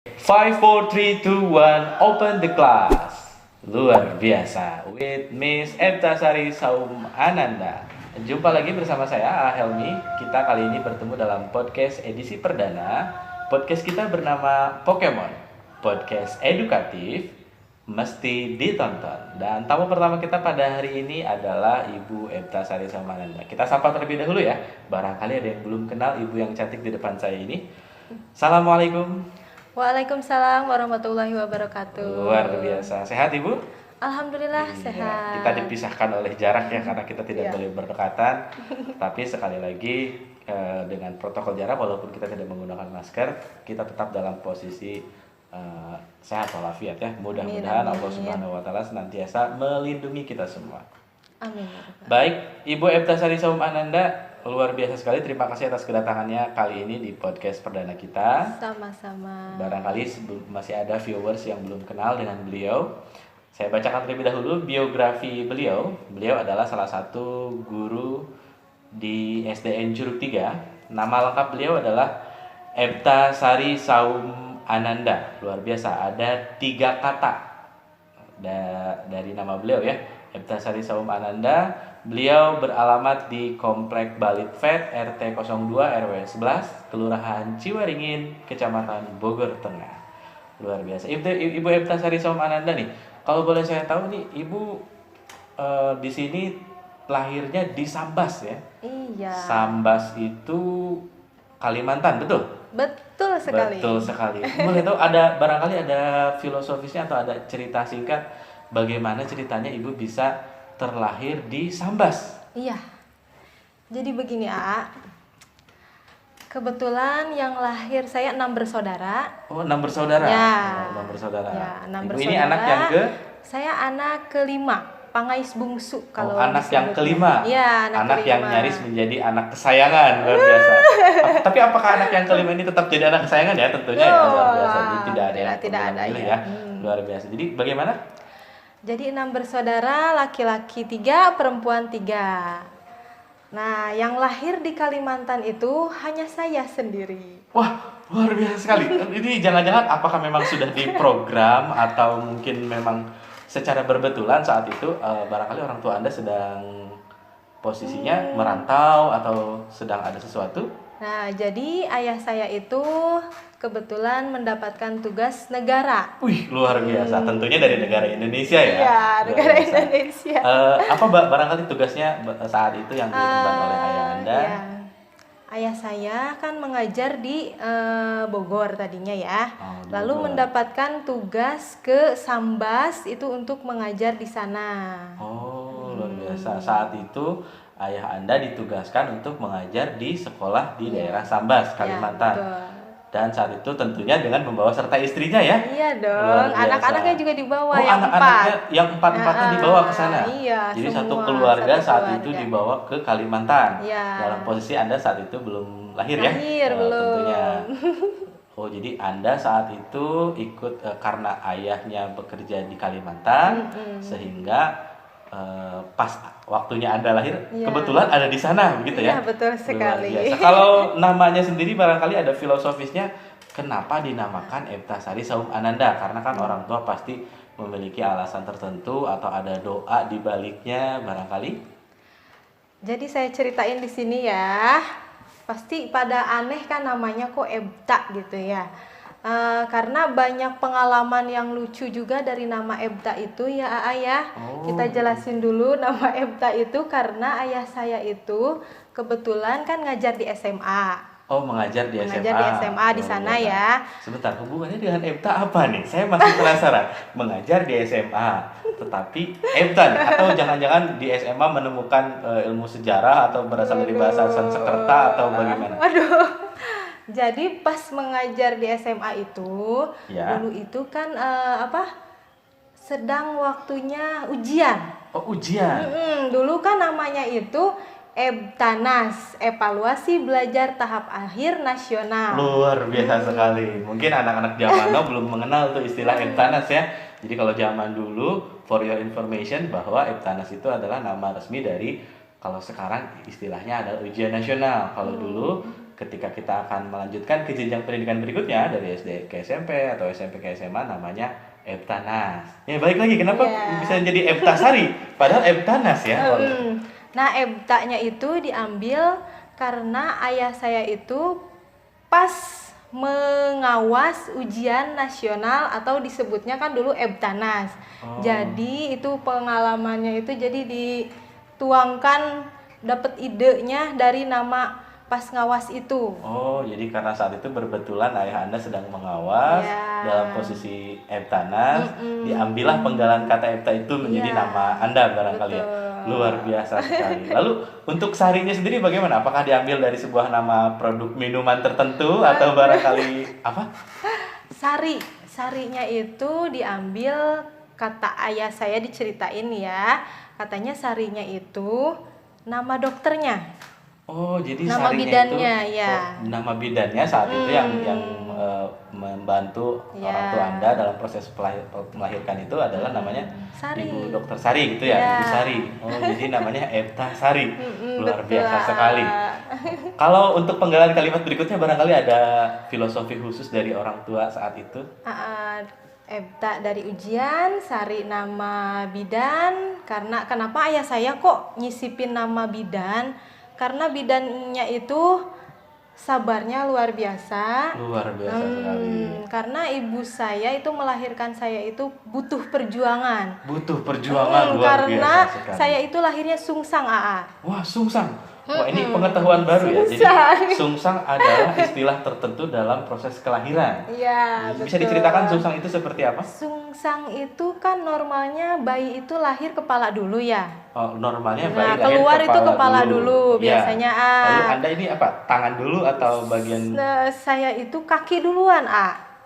5, 4, 3, 2, 1, open the class. Luar biasa with Miss Ebtasari Saum Ananda. Jumpa lagi bersama saya Helmi. Kita kali ini bertemu dalam podcast edisi perdana. Podcast kita bernama Pokemon. Podcast edukatif, mesti ditonton. Dan tamu pertama kita pada hari ini adalah Ibu Ebtasari Saum Ananda. Kita sapa terlebih dahulu ya. Barangkali ada yang belum kenal ibu yang cantik di depan saya ini. Assalamualaikum. Waalaikumsalam warahmatullahi wabarakatuh. Luar biasa. Sehat Ibu? Alhamdulillah Iya, sehat. kita dipisahkan oleh jarak ya karena kita tidak Iya. boleh berdekatan. Tapi sekali lagi dengan protokol jarak walaupun kita tidak menggunakan masker, kita tetap dalam posisi sehat walafiat ya. Mudah-mudahan Amin, Allah amin. Subhanahu wa taala senantiasa melindungi kita semua. Amin. Ya Rabbal. Baik, Ibu Ebtasari Saum Ananda, luar biasa sekali. Terima kasih atas kedatangannya kali ini di podcast perdana kita. Sama-sama. Barangkali masih ada viewers yang belum kenal dengan beliau. Saya bacakan terlebih dahulu biografi beliau. Beliau adalah salah satu guru di SDN Curug 3. Nama lengkap beliau adalah Ebtasari Saum Ananda. Luar biasa, ada 3 kata dari nama beliau ya. Ebtasari Saum Ananda. Beliau beralamat di Komplek Balitvet RT 02 RW 11 Kelurahan Ciwaringin Kecamatan Bogor Tengah. Luar biasa. Ibu Ebtasari Saum Ananda nih, kalau boleh saya tahu nih, Ibu di sini lahirnya di Sambas ya. Iya. Sambas itu Kalimantan, betul? Betul sekali. Betul sekali. Boleh tahu barangkali ada filosofisnya atau ada cerita singkat bagaimana ceritanya Ibu bisa terlahir di Sambas? Iya. Jadi begini, kebetulan yang lahir saya 6 bersaudara. Oh, 6 bersaudara. Ya. Oh, 6 bersaudara. Ya, 6 Ibu bersaudara. ini anak yang ke? Saya anak kelima, pangais bungsu kalau anak yang disebutnya. kelima. Iya, anak kelima. yang nyaris menjadi anak kesayangan, luar biasa. Tapi apakah anak yang kelima ini tetap jadi anak kesayangan ya? Tentunya ya, luar biasa. Jadi tidak ada yang tidak ada memilih ya. Luar biasa. Jadi bagaimana? Jadi 6 bersaudara, laki-laki 3, perempuan 3. Nah, yang lahir di Kalimantan itu hanya saya sendiri. Wah, luar biasa sekali. Ini jangan-jangan apakah memang sudah diprogram atau mungkin memang secara berbetulan saat itu barangkali orang tua Anda sedang posisinya merantau atau sedang ada sesuatu? Nah, jadi ayah saya itu kebetulan mendapatkan tugas negara. Wih, luar biasa. Tentunya dari negara Indonesia ya. Iya, Luar negara biasa. Indonesia. Apa barangkali tugasnya saat itu yang diemban oleh ayah Anda? Iya. Ayah saya kan mengajar di Bogor tadinya ya. Oh, di Lalu Bogor. mendapatkan tugas ke Sambas itu untuk mengajar di sana. Oh, luar biasa. Saat itu ayah Anda ditugaskan untuk mengajar di sekolah di daerah Sambas, Kalimantan. Ya, betul. Dan saat itu tentunya dengan membawa serta istrinya ya. Iya Luar dong, biasa. anak-anaknya juga dibawa Oh, yang anak-anaknya 4. yang empat-empatnya dibawa ke sana. Iya, Jadi satu semua, keluarga satu saat keluarga. itu dibawa ke Kalimantan. Iya. Dalam posisi Anda saat itu belum lahir ya. Lahir, belum. Tentunya. Oh, jadi Anda saat itu ikut karena ayahnya bekerja di Kalimantan sehingga pas waktunya Anda lahir Iya. kebetulan ada di sana begitu ya. Iya, betul Luar sekali. biasa. Kalau namanya sendiri barangkali ada filosofisnya kenapa dinamakan Ebtasari Saum Ananda? Karena kan orang tua pasti memiliki alasan tertentu atau ada doa di baliknya barangkali. Jadi saya ceritain di sini ya. Pasti pada aneh kan namanya kok Ebta gitu ya. Karena banyak pengalaman yang lucu juga dari nama Ebta itu ya ayah. Oh. Kita jelasin dulu nama Ebta itu karena ayah saya itu kebetulan kan ngajar di SMA. Oh, mengajar di SMA. Mengajar di SMA di Luar sana biasa. ya. Sebentar, hubungannya dengan Ebta apa nih? Saya masih penasaran. Mengajar di SMA, tetapi Ebta nih? Atau jangan-jangan di SMA menemukan ilmu sejarah atau berasal dari bahasa Sanskerta atau bagaimana? Aduh. Jadi pas mengajar di SMA itu, Ya. dulu itu kan sedang waktunya ujian. Oh, ujian. Dulu kan namanya itu Ebtanas, evaluasi belajar tahap akhir nasional. Luar biasa sekali. Mungkin anak-anak zaman now belum mengenal tuh istilah Ebtanas ya. Jadi kalau zaman dulu, for your information, bahwa Ebtanas itu adalah nama resmi dari, kalau sekarang istilahnya adalah ujian nasional. Kalau dulu ketika kita akan melanjutkan ke jenjang pendidikan berikutnya dari SD ke SMP atau SMP ke SMA namanya Eptanas. Ya balik lagi, kenapa Iya. bisa jadi Eptasari padahal Eptanas ya? Nah, EBTA-nya itu diambil karena ayah saya itu pas mengawas ujian nasional atau disebutnya kan dulu Ebtanas. Oh. Jadi itu pengalamannya itu jadi dituangkan, dapat idenya dari nama pas ngawas itu. Oh, jadi karena saat itu berbetulan ayah Anda sedang mengawas Iya. dalam posisi Eptanas, diambillah penggalan kata Epta itu menjadi Iya. nama Anda barangkali ya. Betul. Luar biasa sekali. Lalu untuk sarinya sendiri bagaimana? Apakah diambil dari sebuah nama produk minuman tertentu atau barangkali apa? Sarinya itu diambil, kata ayah saya diceritain ya, katanya sarinya itu nama dokternya. Oh, jadi Nama sarinya bidannya, itu, ya. nama bidannya saat itu yang membantu Ya. orang tua Anda dalam proses melahirkan itu adalah namanya Sari. Ibu Dokter Sari gitu ya, Ya. Ibu Sari. Oh, jadi namanya Epta Sari. Luar betul. biasa sekali. Kalau untuk penggalan kalimat berikutnya barangkali ada filosofi khusus dari orang tua saat itu. Ebta dari ujian, Sari nama bidan. Karena kenapa ayah saya kok nyisipin nama bidan? Karena bidannya itu sabarnya luar biasa. Luar biasa sekali. Karena ibu saya itu melahirkan saya itu butuh perjuangan. Butuh perjuangan luar Karena biasa sekali. saya itu lahirnya sungsang AA. Wah, sungsang. Wah, ini pengetahuan baru ya. Jadi sungsang adalah istilah tertentu dalam proses kelahiran. Iya, Bisa betul. diceritakan sungsang itu seperti apa? Sungsang itu kan normalnya bayi itu lahir kepala dulu ya. Oh, normalnya Nah, bayi lahir keluar itu kepala dulu Ya. biasanya, Lalu Anda ini apa? Tangan dulu atau bagian? Saya itu kaki duluan,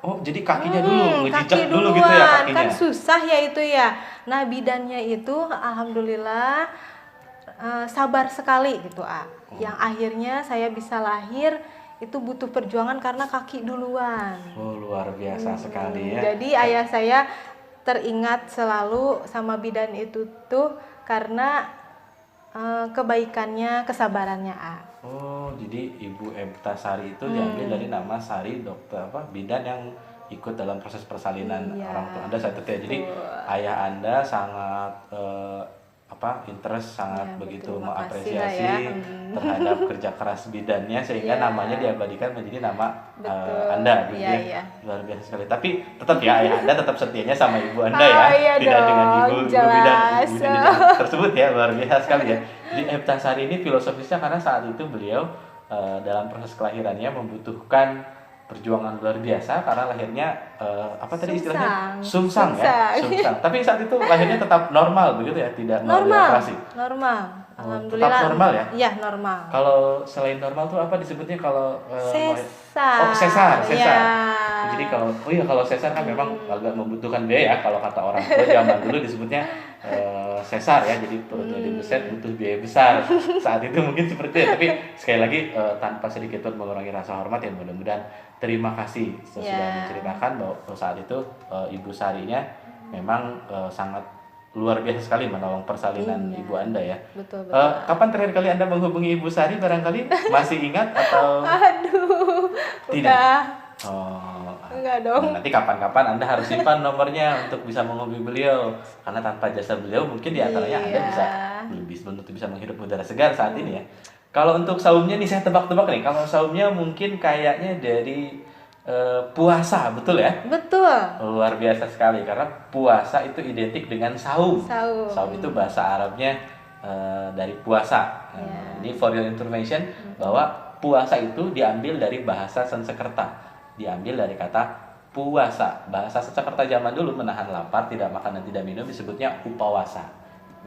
Oh, jadi kakinya dulu, ngejejak kaki dulu gitu ya kakinya. Kan susah ya itu ya. Nah, bidannya itu alhamdulillah sabar sekali gitu, Yang akhirnya saya bisa lahir itu butuh perjuangan karena kaki duluan. Oh, luar biasa sekali ya. Jadi ayah saya teringat selalu sama bidan itu tuh karena kebaikannya, kesabarannya, Oh, jadi Ibu Epta Sari itu diambil dari nama Sari dokter apa bidan yang ikut dalam proses persalinan Iya, orang tua Anda saat itu ya. Jadi ayah Anda sangat interest, sangat Ya, begitu betul. Makasih lah mengapresiasi ya. terhadap kerja keras bidannya sehingga Iya. namanya diabadikan menjadi nama Betul. Anda gitu Iya, ya. iya. Luar biasa sekali. Tapi tetap ya ayah Anda tetap setianya sama ibu Anda ya. Iya Tidak dengan dong, ibu jelas. bidan tersebut ya. Luar biasa sekali ya. Jadi Epta Sari ini filosofisnya karena saat itu beliau dalam proses kelahirannya membutuhkan perjuangan luar biasa karena lahirnya apa tadi istilahnya sungsang ya, sungsang. Tapi saat itu lahirnya tetap normal begitu ya, tidak melalui operasi. Normal. Oh, Alhamdulillah. tetap normal ya? Iya, normal. Kalau selain normal tuh apa disebutnya kalau Sesar. Oh, sesar. Ya. Jadi kalau sesar kan memang agak membutuhkan biaya ya, kalau kata orang tua zaman dulu disebutnya sesar ya, jadi perutnya dibeset butuh biaya besar. Saat itu mungkin seperti itu, tapi sekali lagi tanpa sedikit pun mengurangi rasa hormat ya, mudah-mudahan terima kasih sudah menceritakan bahwa saat itu Ibu Sarinya memang sangat luar biasa sekali menolong persalinan ibu Anda ya. Betul. Kapan terakhir kali Anda menghubungi Ibu Sari barangkali? Masih ingat atau Aduh, tidak? udah. Oh, Enggak dong. nah, nanti kapan-kapan Anda harus simpan nomornya untuk bisa menghubungi beliau. Karena tanpa jasa beliau mungkin diantaranya Anda belum tentu bisa menghirup udara segar saat ini ya. Kalau untuk saumnya nih saya tebak-tebak nih. Kalau saumnya mungkin kayaknya dari puasa, betul ya? Betul. Luar biasa sekali karena puasa itu identik dengan saum. Saum. Itu bahasa Arabnya dari puasa. Ini for your information bahwa puasa itu diambil dari bahasa Sanskerta. Diambil dari kata puasa. Bahasa Sanskerta zaman dulu menahan lapar, tidak makan dan tidak minum disebutnya upawasa.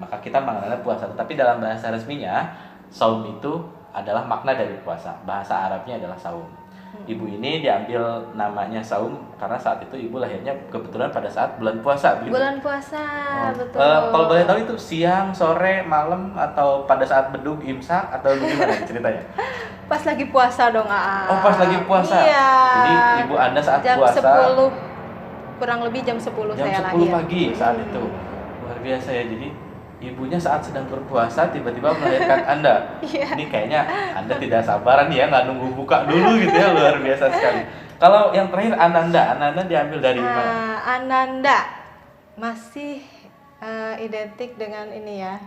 Maka kita mengenalnya puasa. Tetapi dalam bahasa resminya saum itu adalah makna dari puasa. Bahasa Arabnya adalah saum. Ibu ini diambil namanya saum karena saat itu ibu lahirnya kebetulan pada saat bulan puasa. Begitu? Bulan puasa, betul. Kalau boleh tahu itu siang, sore, malam atau pada saat bedug imsak atau gimana ceritanya? Pas lagi puasa dong, Oh, pas lagi puasa. Iya. Jadi ibu Anda saat jam puasa 10, kurang lebih jam 10 jam saya 10 lahir. pagi saat itu. Luar biasa ya. Jadi ibunya saat sedang berpuasa tiba-tiba melahirkan Anda. Iya. Ini kayaknya Anda tidak sabaran ya, nggak nunggu buka dulu gitu ya, luar biasa sekali. Kalau yang terakhir Ananda, Ananda diambil dari mana? Ananda masih identik dengan ini ya.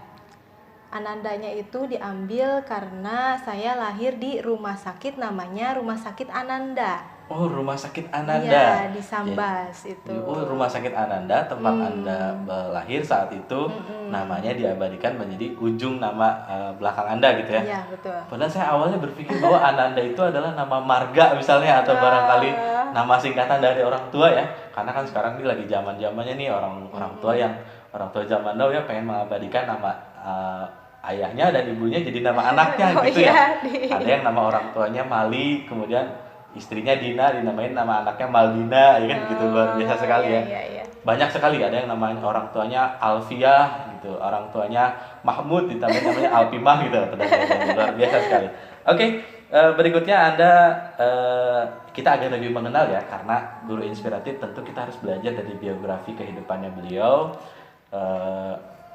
Anandanya itu diambil karena saya lahir di rumah sakit namanya Rumah Sakit Ananda. Oh, Rumah Sakit Ananda. Iya, di Sambas itu. Oh, Rumah Sakit Ananda, tempat Anda lahir saat itu, namanya diabadikan menjadi ujung nama belakang Anda gitu ya. Iya, betul. Padahal saya awalnya berpikir bahwa Ananda itu adalah nama marga misalnya, atau barangkali nama singkatan dari orang tua ya. Karena kan sekarang ini lagi zaman-zamannya nih orang tua zaman now ya pengen mengabadikan nama ayahnya dan ibunya jadi nama anaknya Oh gitu iya, ya. Ada yang nama orang tuanya Mali, kemudian istrinya Dina dinamain nama anaknya Maldina, ya kan gitu, luar biasa sekali ya. Iya. Banyak sekali, ada yang namanya orang tuanya Alfiah gitu, orang tuanya Mahmud ditamain namanya Alpimah gitu, luar biasa sekali. Oke, berikutnya kita agak lebih mengenal ya, karena guru inspiratif tentu kita harus belajar dari biografi kehidupannya beliau,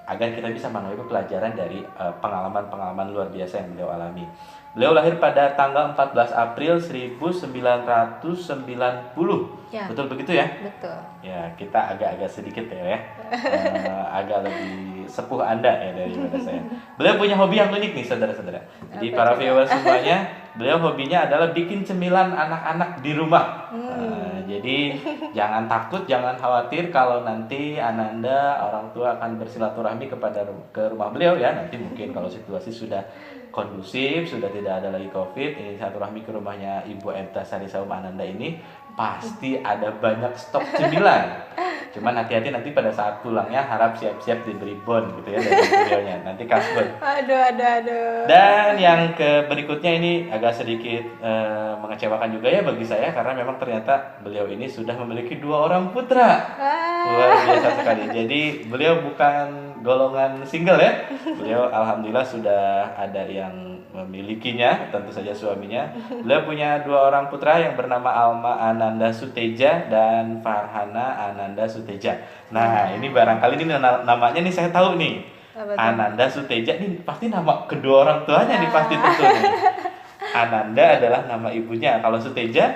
agar kita bisa mengambil pelajaran dari pengalaman-pengalaman luar biasa yang beliau alami. Beliau lahir pada tanggal 14 April 1990. Ya. Betul begitu ya? Betul. Ya, kita agak-agak sedikit ya. Agak lebih sepuh Anda ya daripada saya. Beliau punya hobi yang unik nih, saudara-saudara. Jadi para viewers semuanya, beliau hobinya adalah bikin cemilan anak-anak di rumah. Jadi jangan takut, jangan khawatir kalau nanti Ananda orang tua akan bersilaturahmi ke rumah beliau ya. Nanti mungkin kalau situasi sudah kondusif, sudah tidak ada lagi COVID, ini silaturahmi ke rumahnya Ibu Epta Sari Saum Ananda ini pasti ada banyak stok cemilan. Cuman hati-hati nanti pada saat pulangnya harap siap-siap diberi bon gitu ya dari beliaunya. Nanti kasbon. Aduh. Dan yang berikutnya ini agak sedikit mengecewakan juga ya bagi saya, karena memang ternyata beliau ini sudah memiliki 2 orang putra. Luar biasa sekali. Jadi beliau bukan golongan single ya. Beliau alhamdulillah sudah ada yang memilikinya, tentu saja suaminya. Beliau punya 2 orang putra yang bernama Alma Ananda Suteja dan Farhana Ananda Suteja. Nah, ini barangkali ini namanya nih saya tahu nih. Ananda Suteja ini pasti nama kedua orang tuanya nih, pasti tentu nih. Ananda adalah nama ibunya. Kalau Suteja?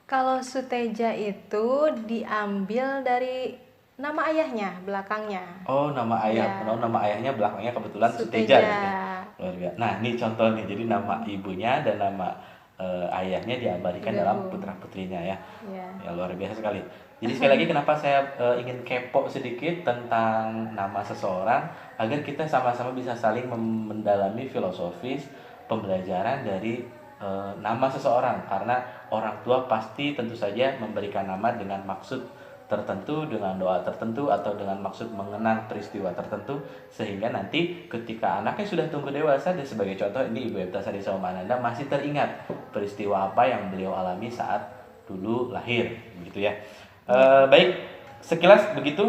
Kalau Suteja itu diambil dari nama ayahnya belakangnya. Oh, nama ayah. Ya. Nama ayahnya belakangnya kebetulan Suteja gitu ya. Luar biasa. Nah, ini contoh nih. Jadi nama ibunya dan nama ayahnya diabadikan dalam putra-putrinya ya. Ya, luar biasa sekali. Jadi sekali lagi kenapa saya ingin kepo sedikit tentang nama seseorang, agar kita sama-sama bisa saling mendalami filosofis pembelajaran dari nama seseorang, karena orang tua pasti tentu saja memberikan nama dengan maksud tertentu, dengan doa tertentu, atau dengan maksud mengenang peristiwa tertentu, sehingga nanti ketika anaknya sudah tumbuh dewasa, dan sebagai contoh ini Ibu Epta Sari Saum Ananda masih teringat peristiwa apa yang beliau alami saat dulu lahir, begitu ya. Baik, sekilas begitu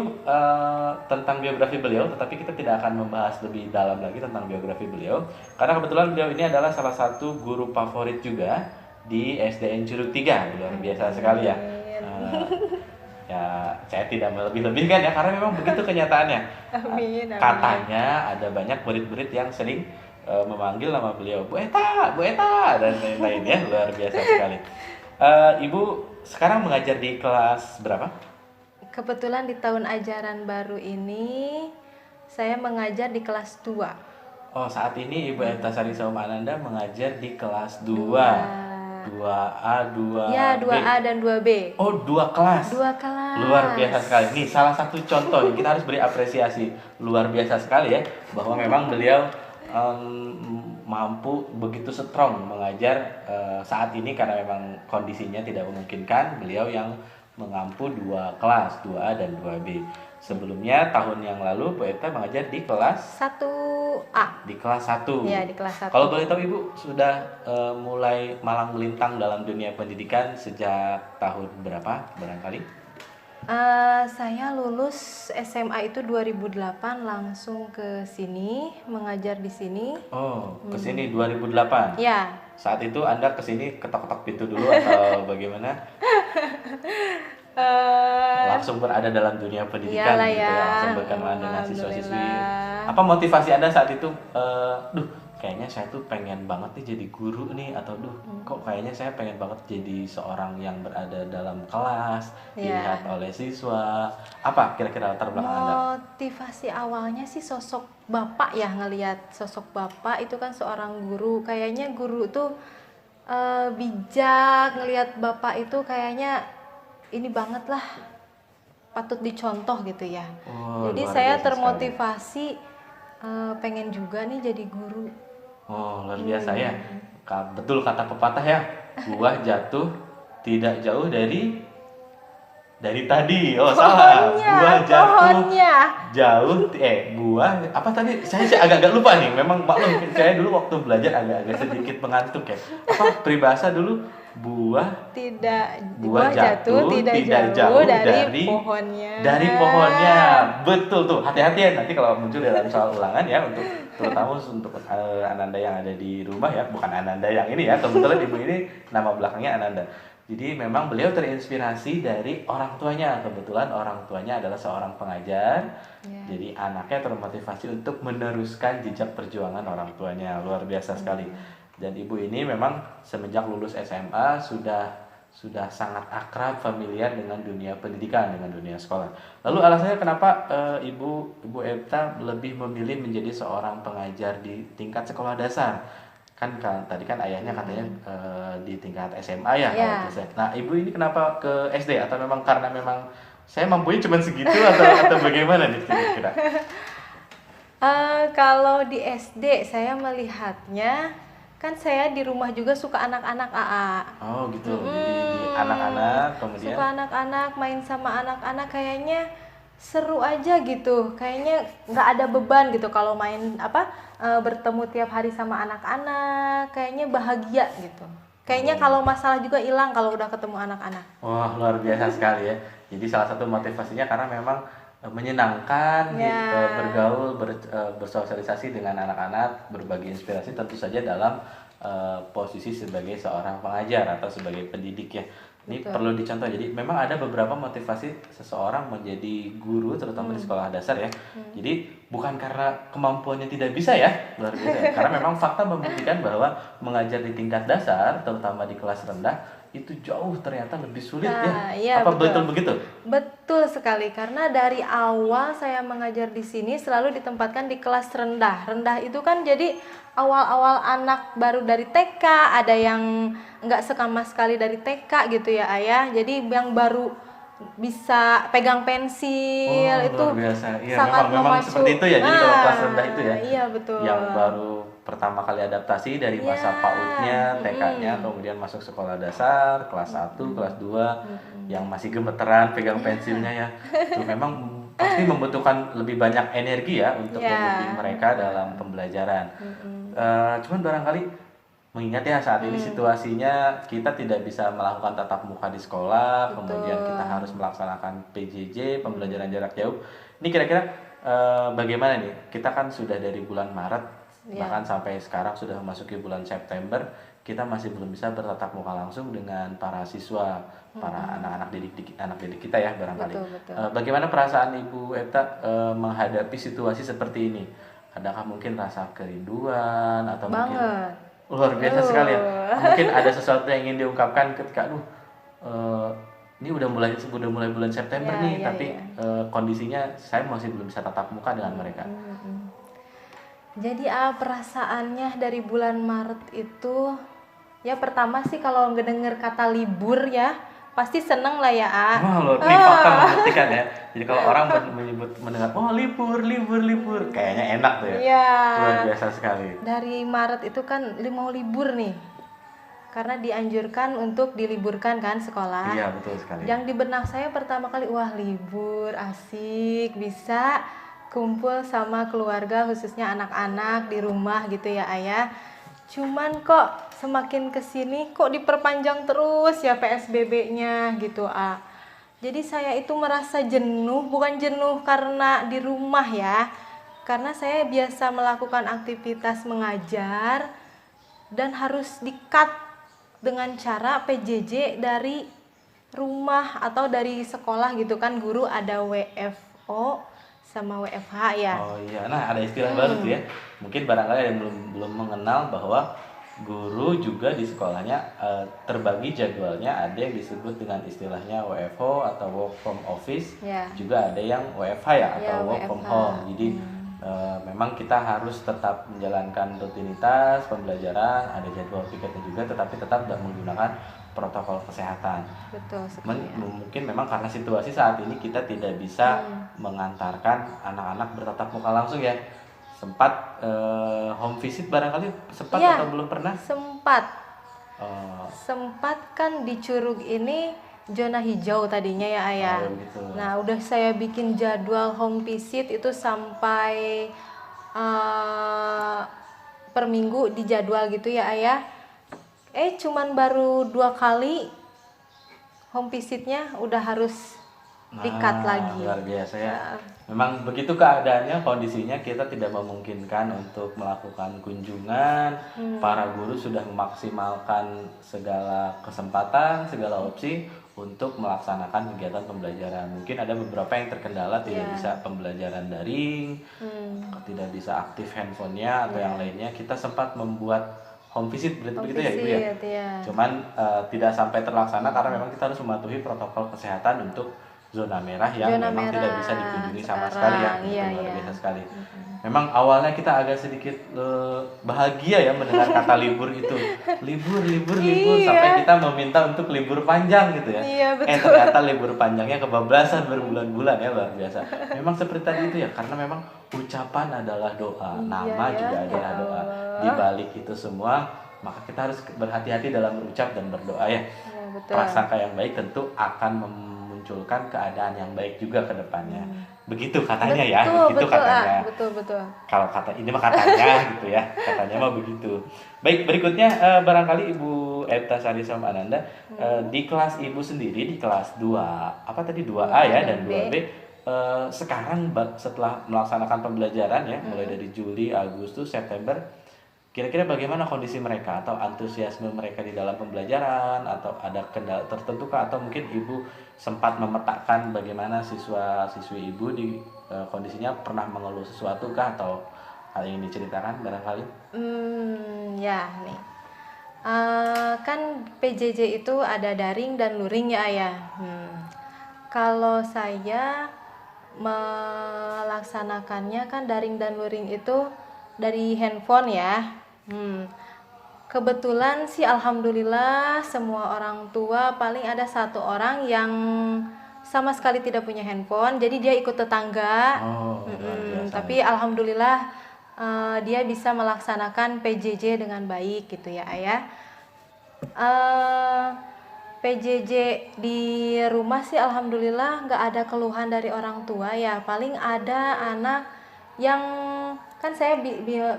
tentang biografi beliau, tetapi kita tidak akan membahas lebih dalam lagi tentang biografi beliau, karena kebetulan beliau ini adalah salah satu guru favorit juga di SDN Curug 3, luar biasa sekali ya. Ya, saya tidak melebih-lebihkan ya, karena memang begitu kenyataannya. Amin. Katanya ada banyak murid-murid yang sering memanggil nama beliau Bu Eta, dan lain-lain ya, luar biasa sekali. Ibu sekarang mengajar di kelas berapa? Kebetulan di tahun ajaran baru ini saya mengajar di kelas 2. Oh, saat ini Ibu Epta Sari Saum Ananda mengajar di kelas 2. 2A, 2B. Ya, 2A dan 2B. Oh, 2 kelas. 2 kelas. Luar biasa sekali. Nih, salah satu contoh nih, kita harus beri apresiasi. Luar biasa sekali ya, bahwa memang beliau mampu begitu strong mengajar saat ini, karena memang kondisinya tidak memungkinkan. Beliau yang mengampu 2 kelas, 2A dan 2B. Sebelumnya tahun yang lalu Bu Epta mengajar di kelas 1A. Di kelas 1. Ya, di kelas 1. Kalau boleh tahu Ibu sudah mulai malang melintang dalam dunia pendidikan sejak tahun berapa barangkali? Saya lulus SMA itu 2008, langsung ke sini mengajar di sini. Oh, ke sini 2008. Ya. Saat itu Anda ke sini ketok-ketok pintu dulu atau bagaimana? Langsung berada dalam dunia pendidikan gitu ya, langsung berkenalan dengan siswa-siswi. Apa motivasi Anda saat itu? Duh, kayaknya saya tuh pengen banget nih jadi guru nih, atau duh, kok kayaknya saya pengen banget jadi seorang yang berada dalam kelas, dilihat Ya. oleh siswa. Apa kira-kira latar belakang Anda? Motivasi awalnya sih sosok bapak ya, ngelihat sosok bapak itu kan seorang guru. Kayaknya guru tuh bijak, ngelihat bapak itu kayaknya ini banget lah, patut dicontoh gitu ya. Oh, Jadi luar saya biasa sekali. termotivasi pengen juga nih jadi guru. Oh, luar biasa ya. Betul kata pepatah ya, buah jatuh tidak jauh dari tadi. Oh, salah. Buah jatuh Pohonnya. jauh buah apa tadi? Saya agak-agak lupa nih. Memang maklum saya dulu waktu belajar agak-agak sedikit mengantuk ya. Apa peribahasa dulu buah Buah jatuh tidak jauh dari pohonnya. dari pohonnya. Betul tuh, hati-hati ya nanti kalau muncul dalam soal ulangan ya, untuk terutama untuk Ananda yang ada di rumah ya, bukan Ananda yang ini ya, kebetulan ibu ini nama belakangnya Ananda. Jadi memang beliau terinspirasi dari orang tuanya, kebetulan orang tuanya adalah seorang pengajar. Ya. Jadi anaknya termotivasi untuk meneruskan jejak perjuangan orang tuanya. Luar biasa sekali. Dan ibu ini memang semenjak lulus SMA sudah sangat akrab, familiar dengan dunia pendidikan, dengan dunia sekolah. Lalu alasannya kenapa Ibu Epta lebih memilih menjadi seorang pengajar di tingkat sekolah dasar? Kan tadi kan ayahnya katanya di tingkat SMA ya. Ya. Nah, Ibu ini kenapa ke SD, atau memang karena memang saya mampunya cuma segitu, atau bagaimana nih kira-kira? Kalau di SD saya melihatnya, kan saya di rumah juga suka anak-anak AA. Oh gitu, jadi di anak-anak kemudian. Suka anak-anak, main sama anak-anak, kayaknya seru aja gitu. Kayaknya nggak ada beban gitu kalau main bertemu tiap hari sama anak-anak. Kayaknya bahagia gitu. Kayaknya kalau masalah juga hilang kalau udah ketemu anak-anak. Wah, luar biasa sekali ya. Jadi salah satu motivasinya karena memang menyenangkan bergaul, bersosialisasi dengan anak-anak, berbagi inspirasi, tentu saja dalam posisi sebagai seorang pengajar atau sebagai pendidik ya. Ini Betul. perlu dicontoh. Jadi memang ada beberapa motivasi seseorang menjadi guru, terutama di sekolah dasar ya. Jadi bukan karena kemampuannya tidak bisa ya, luar biasa. Karena memang fakta membuktikan bahwa mengajar di tingkat dasar, terutama di kelas rendah, itu jauh ternyata lebih sulit Nah, ya. iya, Apa betul. betul begitu? Betul sekali, karena dari awal saya mengajar di sini selalu ditempatkan di kelas rendah. Rendah itu kan jadi awal-awal anak baru dari TK, ada yang nggak sama sekali dari TK gitu ya ayah. Jadi yang baru bisa pegang pensil itu luar biasa. Iya, sangat memang seperti itu ya. Jadi kalau kelas rendah itu ya, Iya betul. yang baru pertama kali adaptasi dari masa PAUD-nya, TK-nya, kemudian masuk sekolah dasar, kelas 1, kelas 2, yang masih gemeteran pegang pensilnya ya. Itu memang pasti membutuhkan lebih banyak energi ya untuk membimbing mereka dalam pembelajaran. Cuman barangkali mengingat ya saat ini situasinya kita tidak bisa melakukan tatap muka di sekolah, kemudian kita harus melaksanakan PJJ, pembelajaran jarak jauh. Ini kira-kira bagaimana nih? Kita kan sudah dari bulan Maret, bahkan sampai sekarang sudah memasuki bulan September, kita masih belum bisa bertatap muka langsung dengan para siswa, para anak didik kita ya barangkali. Betul. Bagaimana perasaan Ibu Epta menghadapi situasi seperti ini? Adakah mungkin rasa kerinduan atau mungkin luar biasa sekali ya? Mungkin ada sesuatu yang ingin diungkapkan ketika ini udah mulai bulan September nih, tapi kondisinya saya masih belum bisa tatap muka dengan mereka. Jadi perasaannya dari bulan Maret itu, ya pertama sih kalau ngedenger kata libur ya pasti seneng lah ya. Wah, loh, ini fakta membuktikan ya. Jadi kalau orang mendengar libur, kayaknya enak tuh ya. Iya. Luar biasa sekali. Dari Maret itu kan mau libur nih, karena dianjurkan untuk diliburkan kan sekolah. Iya, betul sekali. Yang di benak saya pertama kali, wah libur asik, bisa kumpul sama keluarga khususnya anak-anak di rumah gitu ya ayah. Cuman kok semakin kesini kok diperpanjang terus ya PSBB-nya gitu Jadi saya itu merasa jenuh, bukan jenuh karena di rumah ya, karena saya biasa melakukan aktivitas mengajar dan harus di-cut dengan cara PJJ dari rumah atau dari sekolah gitu kan, guru ada WFO sama WFH ya. Oh iya, nah ada istilah baru tuh ya. Mungkin barangkali ada yang belum belum mengenal bahwa guru juga di sekolahnya terbagi jadwalnya, ada yang disebut dengan istilahnya WFO atau work from office, Ya, juga ada yang WFH ya ya atau work from WFH. home. Jadi memang kita harus tetap menjalankan rutinitas pembelajaran, ada jadwal piketnya juga, tetapi tetap menggunakan protokol kesehatan. Betul sekali ya. Mungkin memang karena situasi saat ini kita tidak bisa mengantarkan anak-anak bertatap muka langsung ya. Sempat home visit barangkali sempat Iya, atau belum pernah? sempat. Oh, Sempat kan di Curug ini zona hijau tadinya ya Ayah. oh gitu. Nah, udah saya bikin jadwal home visit itu sampai per minggu di jadwal gitu ya Ayah. Cuman baru 2 kali home visitnya udah harus di-cut lagi. Luar biasa ya. Memang begitu keadaannya, kondisinya kita tidak memungkinkan untuk melakukan kunjungan. Para guru sudah memaksimalkan segala kesempatan, segala opsi untuk melaksanakan kegiatan pembelajaran. Mungkin ada beberapa yang terkendala tidak bisa pembelajaran daring, tidak bisa aktif handphonenya atau yang lainnya. Kita sempat membuat home visit begitu ya Ibu ya. Ya. Cuman tidak sampai terlaksana karena memang kita harus mematuhi protokol kesehatan untuk zona merah yang Zona memang merah tidak bisa dikunjungi sama sekarang, sekali ya. Itu iya, luar iya. biasa sekali. Memang awalnya kita agak sedikit bahagia ya mendengar kata libur itu. Libur Iya. sampai kita meminta untuk libur panjang gitu ya. Iya, betul. Ternyata libur panjangnya kebablasan berbulan-bulan ya, luar biasa. Memang seperti tadi itu ya, karena memang ucapan adalah doa, nama ya, juga ya adalah doa. Di balik itu semua, maka kita harus berhati-hati dalam berucap dan berdoa ya. Ya, betul. Prasangka yang baik tentu akan memunculkan keadaan yang baik juga ke depannya. Begitu katanya ya, begitu katanya. Betul. Kalau kata ini mah katanya gitu ya, katanya mah begitu. Baik, berikutnya barangkali Ibu Epta Sarisa Ananda di kelas Ibu sendiri di kelas 2 apa tadi 2A ya dan 2B sekarang setelah melaksanakan pembelajaran ya mulai dari Juli, Agustus, September, kira-kira bagaimana kondisi mereka atau antusiasme mereka di dalam pembelajaran, atau ada kendala tertentu kah, atau mungkin Ibu sempat memetakan bagaimana siswa-siswi Ibu di kondisinya pernah mengeluh sesuatu kah atau hal yang diceritakan barangkali? Ya nih. Kan PJJ itu ada daring dan luring ya Ayah. Kalau saya melaksanakannya kan daring dan luring itu dari handphone ya. Kebetulan sih alhamdulillah semua orang tua, paling ada 1 orang yang sama sekali tidak punya handphone, jadi dia ikut tetangga. Luar biasa. Tapi alhamdulillah dia bisa melaksanakan PJJ dengan baik gitu ya Ayah. PJJ di rumah sih alhamdulillah nggak ada keluhan dari orang tua ya. Paling ada anak yang kan saya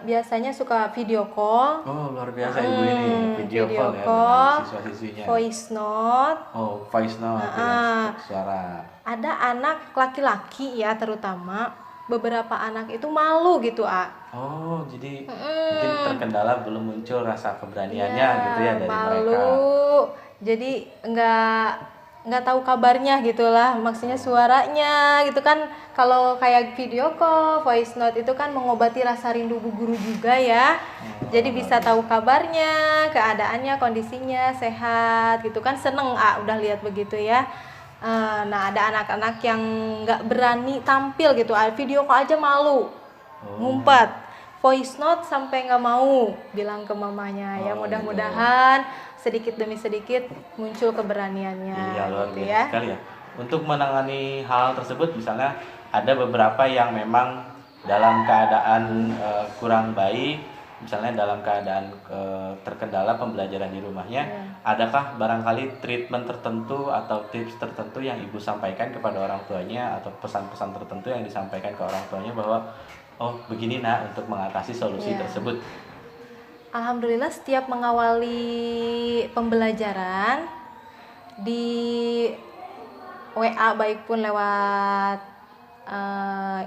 biasanya suka video call. Oh, luar biasa Ibu ini video video call ya call, dengan siswa-siswinya. voice note. Oh, voice note ya, suara. Ada anak laki-laki ya terutama, beberapa anak itu malu gitu Oh, jadi mungkin terkendala belum muncul rasa keberaniannya gitu ya dari mereka. malu. Jadi nggak tahu kabarnya gitulah, maksudnya suaranya gitu kan. Kalau kayak video call, voice note itu kan mengobati rasa rindu bu guru juga ya. Jadi bisa tahu kabarnya, keadaannya, kondisinya sehat gitu kan. Seneng udah lihat begitu ya. Nah ada anak-anak yang nggak berani tampil gitu, video call aja malu, ngumpet, voice note sampai nggak mau bilang ke mamanya. Ya mudah-mudahan sedikit demi sedikit muncul keberaniannya. Iya, luar gitu biasa ya. sekali ya. Untuk menangani hal tersebut, misalnya ada beberapa yang memang dalam keadaan kurang baik, misalnya dalam keadaan terkendala pembelajaran di rumahnya, adakah barangkali treatment tertentu atau tips tertentu yang Ibu sampaikan kepada orang tuanya, atau pesan-pesan tertentu yang disampaikan ke orang tuanya bahwa oh begini nak untuk mengatasi solusi tersebut? Alhamdulillah setiap mengawali pembelajaran di WA baik pun lewat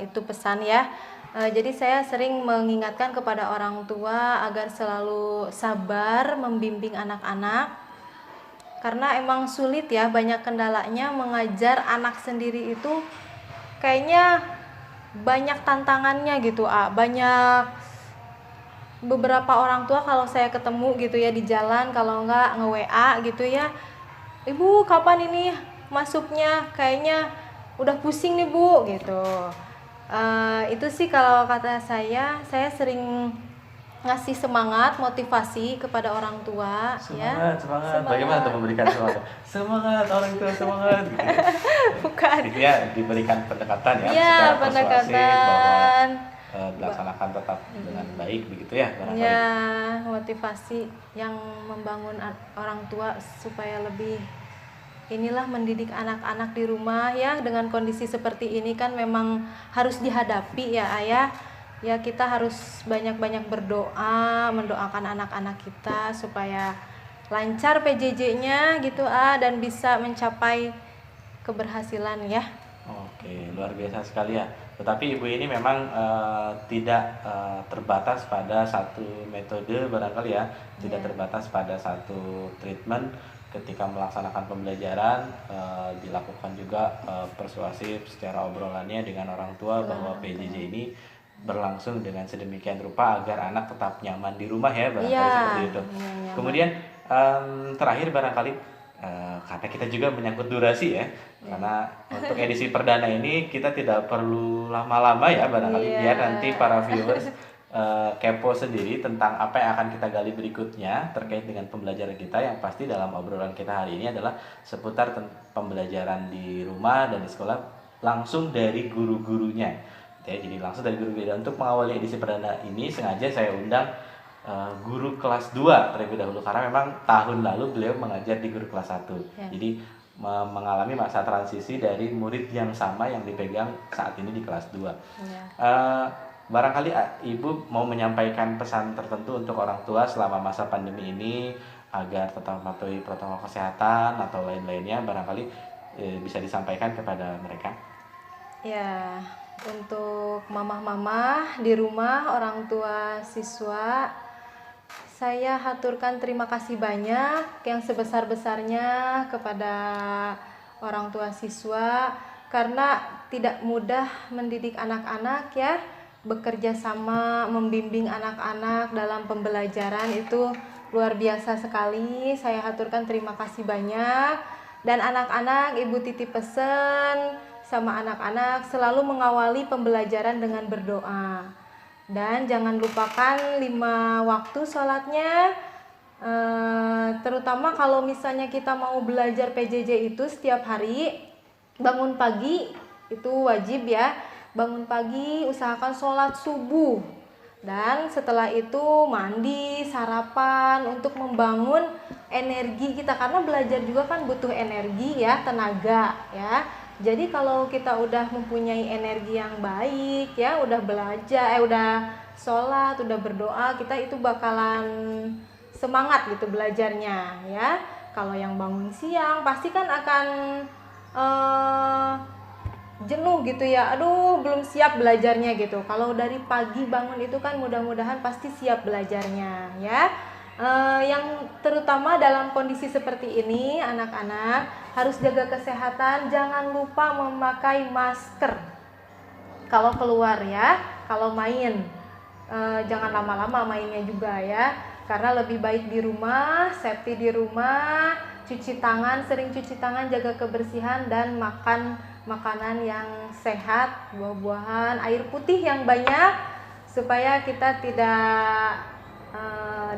itu pesan ya. Jadi saya sering mengingatkan kepada orang tua agar selalu sabar membimbing anak-anak. Karena emang sulit ya, banyak kendalanya mengajar anak sendiri itu kayaknya banyak tantangannya gitu, banyak beberapa orang tua kalau saya ketemu gitu ya di jalan, kalau enggak nge-WA gitu ya, "Ibu kapan ini masuknya? Kayaknya udah pusing nih Bu," gitu. Itu sih kalau kata saya sering ngasih semangat, motivasi kepada orang tua. Semangat, ya. semangat. Bagaimana untuk memberikan semangat? Semangat orang tua, semangat gitu ya. Bukan. Itu ya diberikan pendekatan ya, Iya, secara persuasif bahwa pendekatan. dilaksanakan tetap dengan baik begitu ya barangkali. Ya, motivasi yang membangun orang tua supaya lebih inilah mendidik anak-anak di rumah ya, dengan kondisi seperti ini kan memang harus dihadapi ya Ayah. Ya kita harus banyak-banyak berdoa, mendoakan anak-anak kita supaya lancar PJJ-nya gitu dan bisa mencapai keberhasilan ya. Oke, luar biasa sekali ya. Tetapi ibu ini memang tidak terbatas pada satu metode barangkali ya, tidak terbatas pada satu treatment. Ketika melaksanakan pembelajaran dilakukan juga persuasif secara obrolannya dengan orang tua bahwa PJJ ini berlangsung dengan sedemikian rupa agar anak tetap nyaman di rumah ya barangkali seperti itu. Kemudian terakhir barangkali karena kita juga menyangkut durasi ya, karena untuk edisi perdana ini kita tidak perlu lama-lama ya barangkali biar nanti para viewers kepo sendiri tentang apa yang akan kita gali berikutnya terkait dengan pembelajaran kita. Yang pasti dalam obrolan kita hari ini adalah seputar pembelajaran di rumah dan di sekolah langsung dari guru-gurunya ya, jadi langsung dari guru-guru. Untuk mengawali edisi perdana ini sengaja saya undang guru kelas 2 terlebih dahulu karena memang tahun lalu beliau mengajar di guru kelas 1 jadi mengalami masa transisi dari murid yang sama yang dipegang saat ini di kelas 2 barangkali ibu mau menyampaikan pesan tertentu untuk orang tua selama masa pandemi ini agar tetap mematuhi protokol kesehatan atau lain-lainnya, barangkali bisa disampaikan kepada mereka. Ya, untuk mamah-mamah di rumah, orang tua siswa, saya haturkan terima kasih banyak yang sebesar-besarnya kepada orang tua siswa karena tidak mudah mendidik anak-anak ya, bekerja sama membimbing anak-anak dalam pembelajaran itu luar biasa sekali. Saya haturkan terima kasih banyak, dan anak-anak ibu titip pesan sama anak-anak selalu mengawali pembelajaran dengan berdoa. Dan jangan lupakan 5 waktu sholatnya, terutama kalau misalnya kita mau belajar PJJ itu setiap hari, bangun pagi itu wajib ya, bangun pagi usahakan sholat subuh, dan setelah itu mandi, sarapan untuk membangun energi kita, karena belajar juga kan butuh energi ya, tenaga ya. Jadi kalau kita udah mempunyai energi yang baik ya, udah belajar, udah sholat, udah berdoa, kita itu bakalan semangat gitu belajarnya ya. Kalau yang bangun siang pasti kan akan jenuh gitu ya, aduh belum siap belajarnya gitu. Kalau dari pagi bangun itu kan mudah-mudahan pasti siap belajarnya ya. Yang terutama dalam kondisi seperti ini, anak-anak harus jaga kesehatan, jangan lupa memakai masker kalau keluar ya, kalau main jangan lama-lama mainnya juga ya, karena lebih baik di rumah, safety di rumah, cuci tangan, sering cuci tangan, jaga kebersihan, dan makan makanan yang sehat, buah-buahan, air putih yang banyak supaya kita tidak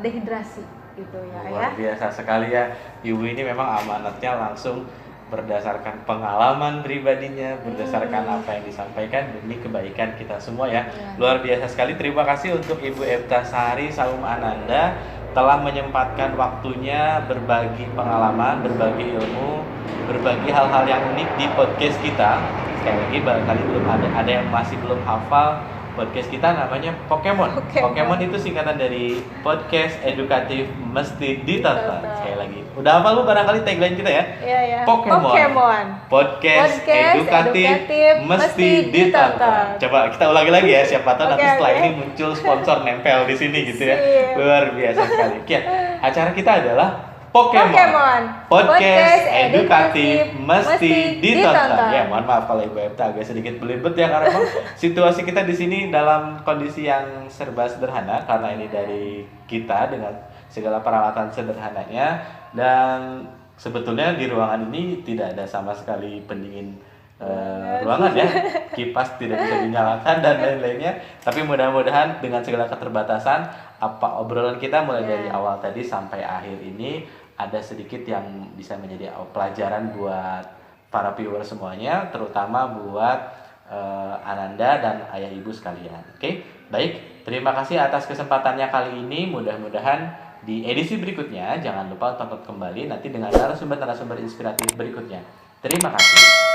dehidrasi gitu ya. Luar biasa sekali ya, ibu ini memang amanatnya langsung berdasarkan pengalaman pribadinya, berdasarkan apa yang disampaikan demi kebaikan kita semua ya. Luar biasa sekali. Terima kasih untuk Ibu Epta Sari Saum Ananda telah menyempatkan waktunya berbagi pengalaman, berbagi ilmu, berbagi hal-hal yang unik di podcast kita. Sekali lagi barangkali belum ada yang masih belum hafal, podcast kita namanya Pokemon. Pokemon itu singkatan dari podcast edukatif mesti ditonton. Sekali lagi, udah hafal Bu barangkali tagline kita ya? Iya. Pokemon. Podcast edukatif mesti ditonton. Coba kita ulangi lagi ya, siapa tahu nanti setelah ini muncul sponsor nempel di sini gitu ya. Luar biasa sekali. Ya, acara kita adalah Pokemon. Podcast edukatif mesti ditonton. ditonton. Ya, mohon maaf kalau Ibu Epta agak sedikit belibet ya, karena memang situasi kita di sini dalam kondisi yang serba sederhana karena ini dari kita dengan segala peralatan sederhananya, dan sebetulnya di ruangan ini tidak ada sama sekali pendingin ruangan ya, kipas tidak bisa dinyalakan dan lain-lainnya. Tapi mudah-mudahan dengan segala keterbatasan, apa obrolan kita mulai dari awal tadi sampai akhir ini ada sedikit yang bisa menjadi pelajaran buat para viewer semuanya, terutama buat Ananda dan ayah ibu sekalian. Oke, baik. Terima kasih atas kesempatannya kali ini. Mudah-mudahan di edisi berikutnya jangan lupa tonton kembali nanti dengan narasumber-narasumber inspiratif berikutnya. Terima kasih.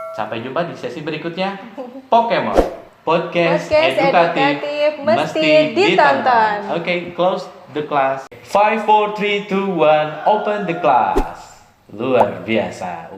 Sampai jumpa di sesi berikutnya. Pokemon Podcast edukatif mesti ditonton. Oke, close the class. 5, 4, 3, 2, 1, open the class. Luar biasa.